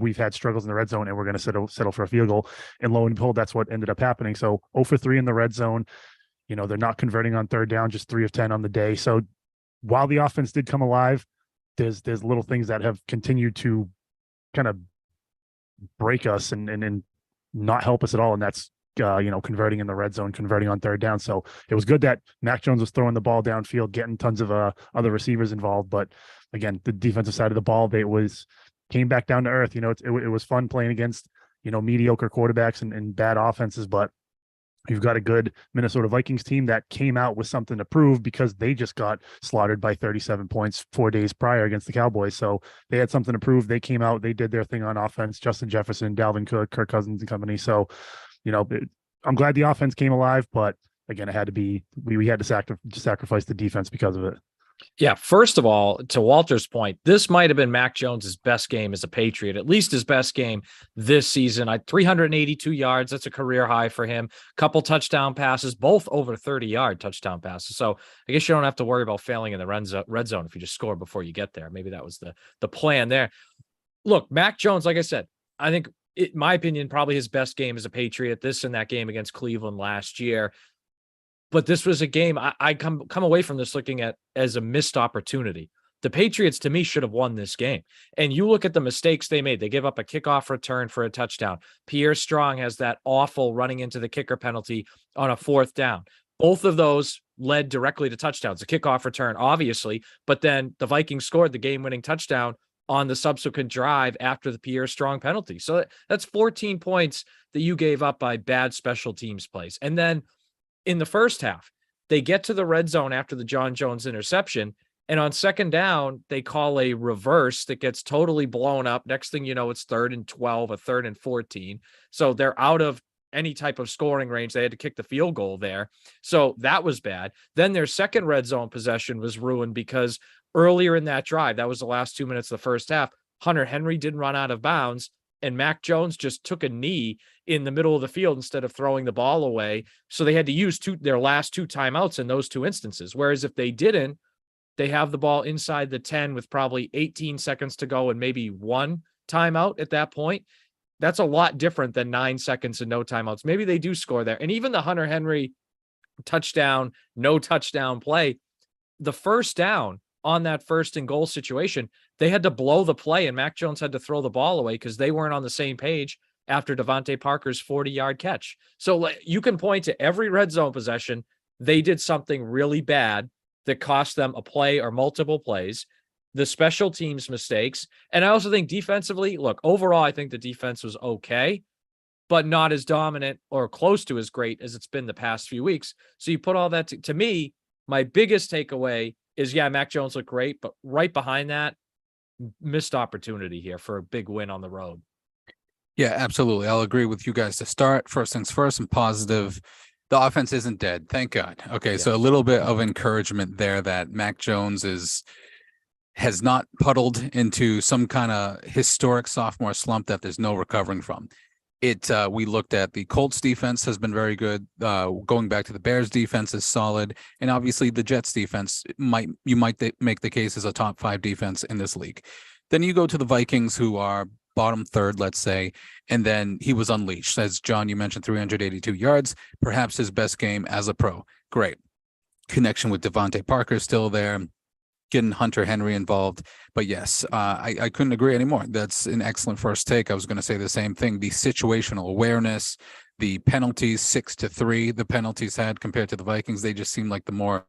we've had struggles in the red zone and we're going to settle for a field goal. And lo and behold, that's what ended up happening. So 0 for 3 in the red zone. They're not converting on third down, just 3 of 10 on the day. So while the offense did come alive, there's little things that have continued to kind of break us and not help us at all. And that's converting in the red zone, converting on third down. So it was good that Mac Jones was throwing the ball downfield, getting tons of other receivers involved. But again, the defensive side of the ball, came back down to earth. It was fun playing against, mediocre quarterbacks and bad offenses, but you've got a good Minnesota Vikings team that came out with something to prove because they just got slaughtered by 37 points 4 days prior against the Cowboys. So they had something to prove. They came out, they did their thing on offense. Justin Jefferson, Dalvin Cook, Kirk Cousins and company. So, I'm glad the offense came alive, but again, it had to be, we had to sacrifice the defense because of it. Yeah, first of all, to Walter's point, this might have been Mac Jones's best game as a Patriot, at least his best game this season. 382 yards, that's a career high for him. Couple touchdown passes, both over 30-yard touchdown passes. So I guess you don't have to worry about failing in the red zone if you just score before you get there. Maybe that was the plan there. Look, Mac Jones, like I said, I think, in my opinion, probably his best game as a Patriot, this and that game against Cleveland last year. But this was a game I come away from this looking at as a missed opportunity. The Patriots, to me, should have won this game. And you look at the mistakes they made. They give up a kickoff return for a touchdown. Pierre Strong has that awful running into the kicker penalty on a 4th down. Both of those led directly to touchdowns. A kickoff return, obviously, but then the Vikings scored the game-winning touchdown on the subsequent drive after the Pierre Strong penalty. So that's 14 points that you gave up by bad special teams plays. And then in the first half, they get to the red zone after the John Jones interception, and on second down, they call a reverse that gets totally blown up. Next thing you know, it's 3rd and 12, a 3rd and 14. So they're out of any type of scoring range. They had to kick the field goal there. So that was bad. Then their second red zone possession was ruined because earlier in that drive, that was the last 2 minutes of the first half, Hunter Henry didn't run out of bounds, and Mac Jones just took a knee in the middle of the field instead of throwing the ball away. So they had to use their last 2 timeouts in those 2 instances. Whereas if they didn't, they have the ball inside the 10 with probably 18 seconds to go and maybe 1 timeout at that point. That's a lot different than 9 seconds and no timeouts. Maybe they do score there. And even the Hunter Henry touchdown, no touchdown play, the first down on that 1st and goal situation, they had to blow the play and Mac Jones had to throw the ball away because they weren't on the same page after Devontae Parker's 40-yard catch. So you can point to every red zone possession. They did something really bad that cost them a play or multiple plays, the special teams mistakes. And I also think defensively, look, overall, I think the defense was okay, but not as dominant or close to as great as it's been the past few weeks. So you put all that to me, my biggest takeaway is, yeah, Mac Jones looked great, but right behind that, missed opportunity here for a big win on the road. Yeah, absolutely. I'll agree with you guys to start. First things first, and positive. The offense isn't dead. Thank God. Okay, yeah. So a little bit of encouragement there that Mac Jones has not puddled into some kind of historic sophomore slump that there's no recovering from. We looked at the Colts defense has been very good. Going back to the Bears defense is solid. And obviously the Jets defense you might make the case as a top 5 defense in this league. Then you go to the Vikings, who are bottom 3rd, let's say, and then he was unleashed. As John, you mentioned, 382 yards, perhaps his best game as a pro. Great. Connection with Devontae Parker still there. Getting Hunter Henry involved. But yes, I couldn't agree anymore. That's an excellent first take. I was going to say the same thing. The situational awareness, the penalties, 6-3, the penalties had compared to the Vikings, they just seemed like the more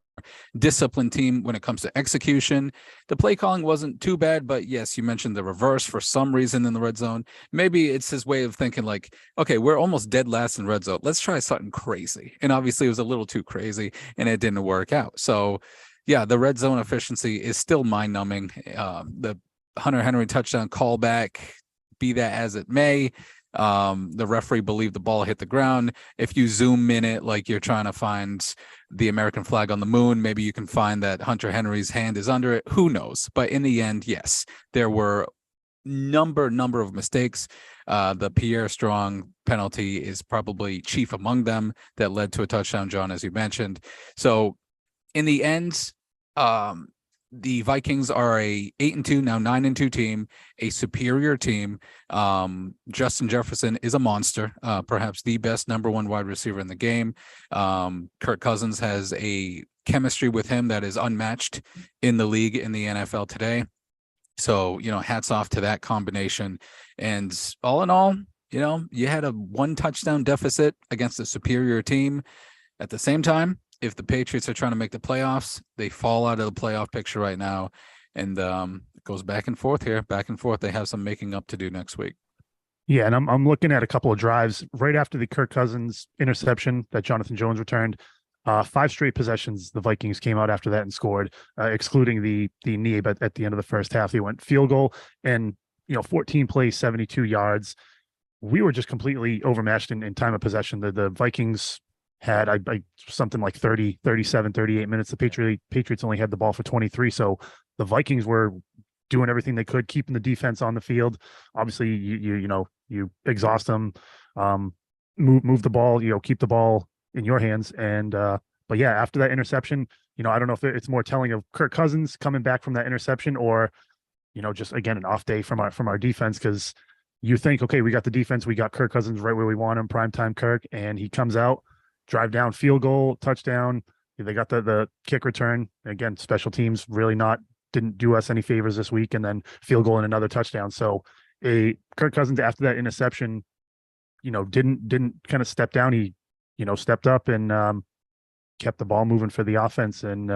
disciplined team when it comes to execution. The play calling wasn't too bad, but yes, you mentioned the reverse for some reason in the red zone. Maybe it's his way of thinking like, okay, we're almost dead last in red zone. Let's try something crazy. And obviously it was a little too crazy and it didn't work out. So yeah, the red zone efficiency is still mind-numbing. The Hunter Henry touchdown callback, be that as it may, the referee believed the ball hit the ground. If you zoom in it like you're trying to find the American flag on the moon, maybe you can find that Hunter Henry's hand is under it. Who knows? But in the end, yes, there were number of mistakes. The Pierre Strong penalty is probably chief among them that led to a touchdown, John, as you mentioned. So in the end, the Vikings are a 8-2, now 9-2 team, a superior team. Justin Jefferson is a monster, perhaps the best number one wide receiver in the game. Kirk Cousins has a chemistry with him that is unmatched in the league in the NFL today. So, hats off to that combination. And all in all, you had a 1 touchdown deficit against a superior team. At the same time, if the Patriots are trying to make the playoffs, they fall out of the playoff picture right now. And it goes back and forth here, back and forth. They have some making up to do next week. Yeah, and I'm looking at a couple of drives right after the Kirk Cousins interception that Jonathan Jones returned. 5 straight possessions, the Vikings came out after that and scored, excluding the knee. But at the end of the first half, they went field goal and 14 plays, 72 yards. We were just completely overmatched in time of possession. The Vikings had I something like 30, 37, 38 minutes. The Patriots only had the ball for 23. So the Vikings were doing everything they could, keeping the defense on the field. Obviously, you exhaust them, move the ball, keep the ball in your hands. And but yeah, after that interception, I don't know if it's more telling of Kirk Cousins coming back from that interception or, just again an off day from our defense, because you think, okay, we got the defense, we got Kirk Cousins right where we want him, primetime Kirk, and he comes out, drive down, field goal, touchdown. They got the kick return. Again, special teams really didn't do us any favors this week, and then field goal and another touchdown. So Kirk Cousins after that interception, didn't kind of step down. He, stepped up and kept the ball moving for the offense. And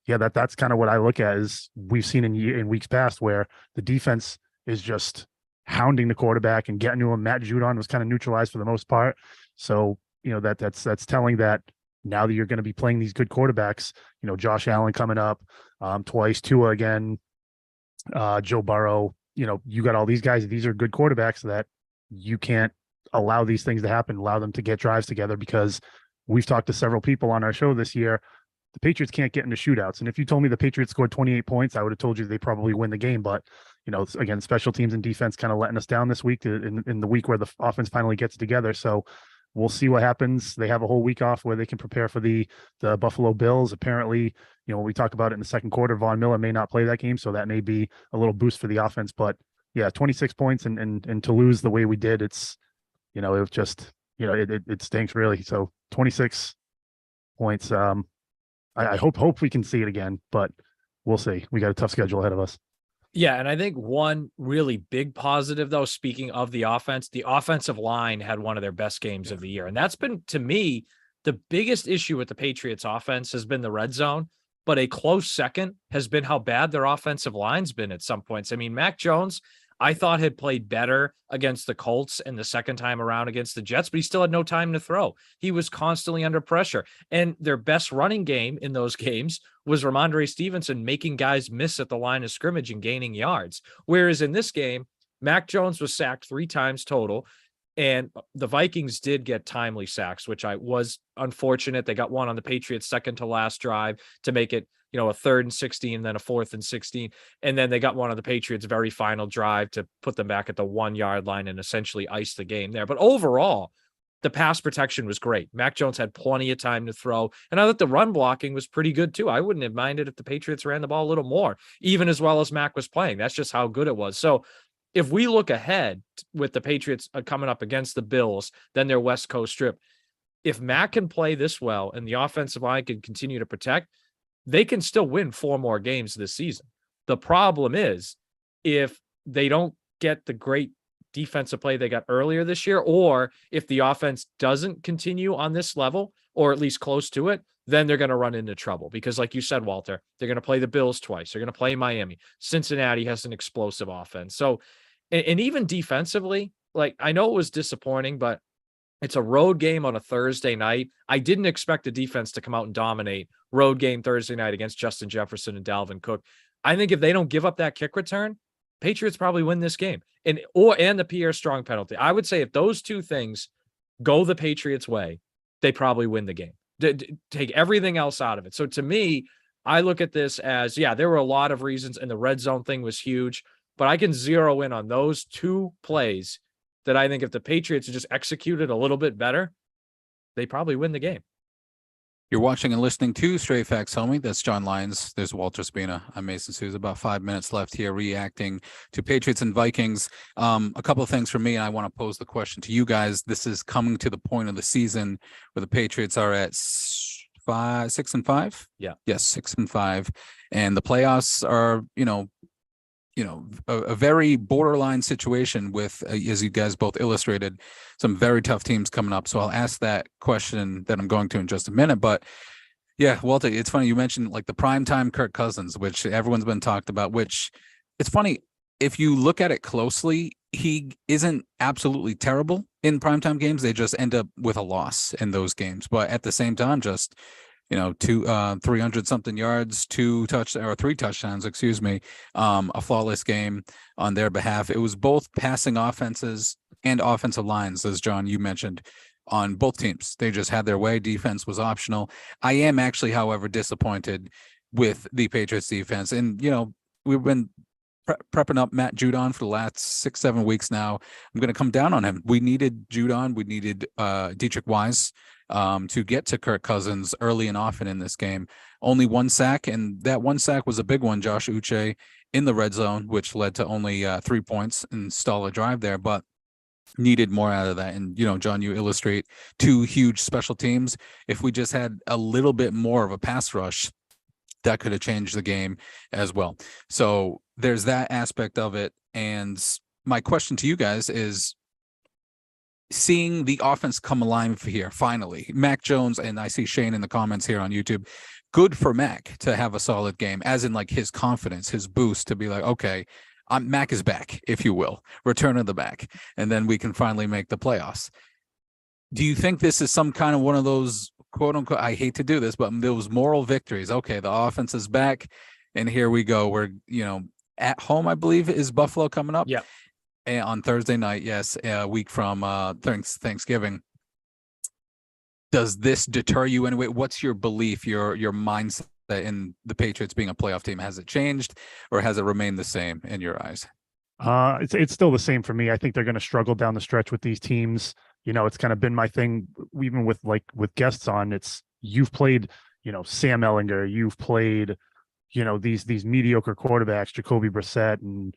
yeah, that's kind of what I look at is we've seen in weeks past where the defense is just hounding the quarterback and getting to him. Matt Judon was kind of neutralized for the most part. So, that's telling that now that you're going to be playing these good quarterbacks, Josh Allen coming up twice, Tua again, Joe Burrow, you got all these guys. These are good quarterbacks that you can't allow these things to happen, allow them to get drives together, because we've talked to several people on our show this year. The Patriots can't get into shootouts. And if you told me the Patriots scored 28 points, I would have told you they probably win the game. But, again, special teams and defense kind of letting us down this week in the week where the offense finally gets together. So we'll see what happens. They have a whole week off where they can prepare for the Buffalo Bills. Apparently, when we talk about it in the second quarter, Von Miller may not play that game. So that may be a little boost for the offense. But yeah, 26 points and to lose the way we did, it's, it was just, it stinks really. So 26 points. I hope we can see it again, but we'll see. We got a tough schedule ahead of us. Yeah, and I think one really big positive, though, speaking of the offense, the offensive line had one of their best games of the year. And that's been, to me, the biggest issue with the Patriots offense has been the red zone. But a close second has been how bad their offensive line's been at some points. I mean, Mac Jones, I thought had played better against the Colts and the second time around against the Jets, but he still had no time to throw. He was constantly under pressure. And their best running game in those games was Ramondre Stevenson making guys miss at the line of scrimmage and gaining yards. Whereas in this game, Mac Jones was sacked 3 times total. And the Vikings did get timely sacks, which was unfortunate. They got one on the Patriots' second to last drive to make it, a 3rd and 16, then a 4th and 16. And then they got one on the Patriots' very final drive to put them back at the 1-yard line and essentially ice the game there. But overall, the pass protection was great. Mac Jones had plenty of time to throw. And I thought the run blocking was pretty good too. I wouldn't have minded if the Patriots ran the ball a little more, even as well as Mac was playing. That's just how good it was. So if we look ahead with the Patriots coming up against the Bills, then their West Coast trip, if Mac can play this well and the offensive line can continue to protect, they can still win 4 more games this season. The problem is if they don't get the great defensive play they got earlier this year, or if the offense doesn't continue on this level, or at least close to it, then they're going to run into trouble. Because like you said, Walter, they're going to play the Bills twice. They're going to play Miami. Cincinnati has an explosive offense. So, and even defensively, like I know it was disappointing, but it's a road game on a Thursday night. I didn't expect the defense to come out and dominate road game Thursday night against Justin Jefferson and Dalvin Cook. I think if they don't give up that kick return, Patriots probably win this game. And the Pierre Strong penalty. I would say if those two things go the Patriots' way, they probably win the game. Take everything else out of it. So to me, I look at this as, yeah, there were a lot of reasons, and the red zone thing was huge, but I can zero in on those 2 plays that I think if the Patriots just executed a little bit better, they probably win the game. You're watching and listening to Straight Facts, homie. That's John Lyons. There's Walter Spina. I'm Mason Souza. About 5 minutes left here, reacting to Patriots and Vikings. A couple of things for me, and I want to pose the question to you guys. This is coming to the point of the season where the Patriots are at 6-5. Yeah. Yes, 6-5, and the playoffs are, a very borderline situation with, as you guys both illustrated, some very tough teams coming up. So I'll ask that question that I'm going to in just a minute. But yeah, Walter, it's funny you mentioned like the primetime Kirk Cousins, which everyone's been talked about, which it's funny. If you look at it closely, he isn't absolutely terrible in primetime games. They just end up with a loss in those games. But at the same time, just 300 something yards, 3 touchdowns, excuse me, a flawless game on their behalf. It was both passing offenses and offensive lines, as John, you mentioned, on both teams. They just had their way. Defense was optional. I am actually, however, disappointed with the Patriots defense. And, we've been prepping up Matt Judon for the last 6-7 weeks now. I'm going to come down on him. We needed Judon. We needed Dietrich Wise to get to Kirk Cousins early and often in this game. Only 1 sack, and that 1 sack was a big one, Josh Uche, in the red zone, which led to only 3 points and stall a drive there, but needed more out of that. And, John, you illustrate 2 huge special teams. If we just had a little bit more of a pass rush, that could have changed the game as well. So there's that aspect of it. And my question to you guys is, seeing the offense come alive here, finally, Mac Jones, and I see Shane in the comments here on YouTube, good for Mac to have a solid game, as in like his confidence, his boost to be like, okay, Mac is back, if you will, return of the Mac, and then we can finally make the playoffs. Do you think this is some kind of one of those, quote unquote, I hate to do this, but those moral victories? Okay, the offense is back, and here we go. We're, at home, I believe, is Buffalo coming up. Yeah. On Thursday night, yes, a week from Thanksgiving. Does this deter you anyway? What's your belief, your mindset in the Patriots being a playoff team? Has it changed, or has it remained the same in your eyes? It's still the same for me. I think they're going to struggle down the stretch with these teams. It's kind of been my thing, even with guests on. It's, you've played, Sam Ellinger, you've played, these mediocre quarterbacks, Jacoby Brissett, and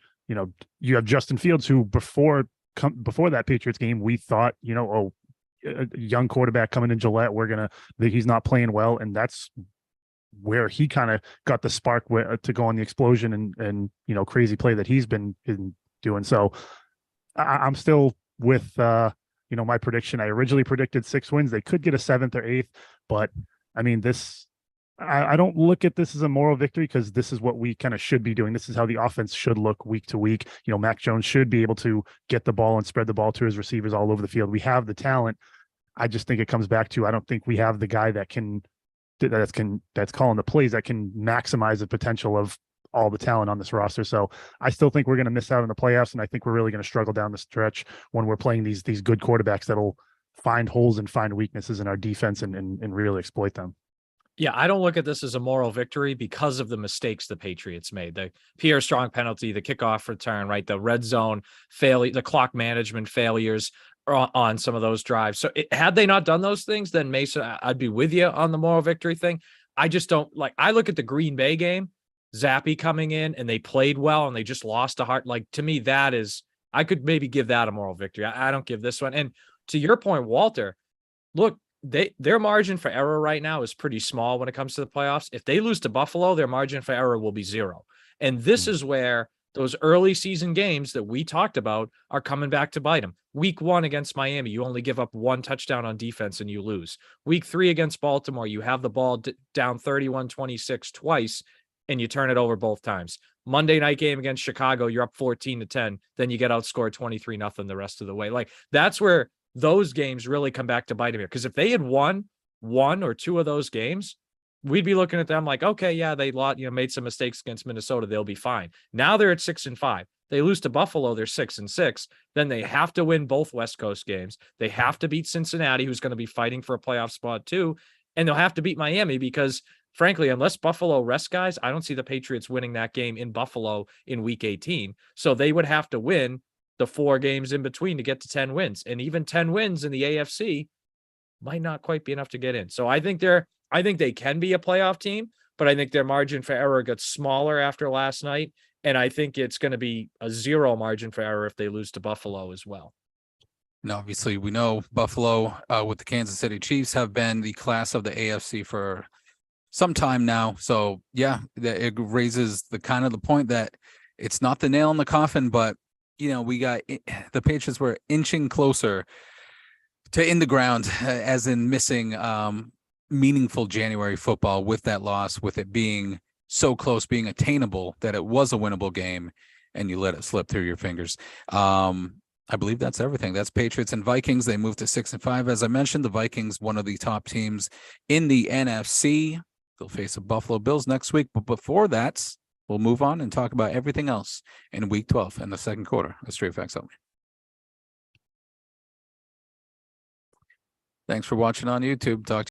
you have Justin Fields, who before that Patriots game, we thought, a young quarterback coming in Gillette, he's not playing well. And that's where he kind of got the spark to go on the explosion and crazy play that he's been doing. So I'm still with, my prediction. I originally predicted 6 wins. They could get a 7th or 8th, but I mean, I don't look at this as a moral victory, because this is what we kind of should be doing. This is how the offense should look week to week. Mac Jones should be able to get the ball and spread the ball to his receivers all over the field. We have the talent. I just think it comes back to, I don't think we have the guy that's calling the plays that can maximize the potential of all the talent on this roster. So I still think we're going to miss out on the playoffs, and I think we're really going to struggle down the stretch when we're playing these good quarterbacks that'll find holes and find weaknesses in our defense and really exploit them. Yeah, I don't look at this as a moral victory because of the mistakes the Patriots made. The Pierre Strong penalty, the kickoff return, right? The red zone failure, the clock management failures on some of those drives. So had they not done those things, then Mason, I'd be with you on the moral victory thing. I just don't I look at the Green Bay game, Zappe coming in, and they played well and they just lost a heart. To me, that is, I could maybe give that a moral victory. I don't give this one. And to your point, Walter, look, their margin for error right now is pretty small when it comes to the playoffs. If they lose to Buffalo, their margin for error will be 0. And this is where those early season games that we talked about are coming back to bite them. Week 1 against Miami, you only give up 1 touchdown on defense and you lose. Week 3 against Baltimore, you have the ball down 31-26 twice and you turn it over both times. Monday night game against Chicago, you're up 14-10. Then you get outscored 23-0 the rest of the way. That's where those games really come back to bite them here. Because if they had won 1 or 2 of those games, we'd be looking at them like, okay, yeah, they made some mistakes against Minnesota. They'll be fine. Now they're at 6-5. They lose to Buffalo, they're 6-6. Then they have to win both West Coast games. They have to beat Cincinnati, who's going to be fighting for a playoff spot too. And they'll have to beat Miami because, frankly, unless Buffalo rests guys, I don't see the Patriots winning that game in Buffalo in week 18. So they would have to win the 4 games in between to get to 10 wins. And even 10 wins in the AFC might not quite be enough to get in. So I think they're I think they can be a playoff team, but I think their margin for error gets smaller after last night. And I think it's going to be a 0 margin for error if they lose to Buffalo as well. And obviously, we know Buffalo with the Kansas City Chiefs have been the class of the AFC for some time now. So yeah, it raises the point that it's not the nail in the coffin, but we got the Patriots were inching closer to in the ground, as in missing meaningful January football with that loss, with it being so close, being attainable that it was a winnable game, and you let it slip through your fingers. I believe that's everything. That's Patriots and Vikings. They moved to 6-5. As I mentioned, the Vikings, one of the top teams in the NFC. They'll face the Buffalo Bills next week. But before that, we'll move on and talk about everything else in week 12 in the second quarter of Straight Facts Only. Thanks for watching on YouTube. Talk to you.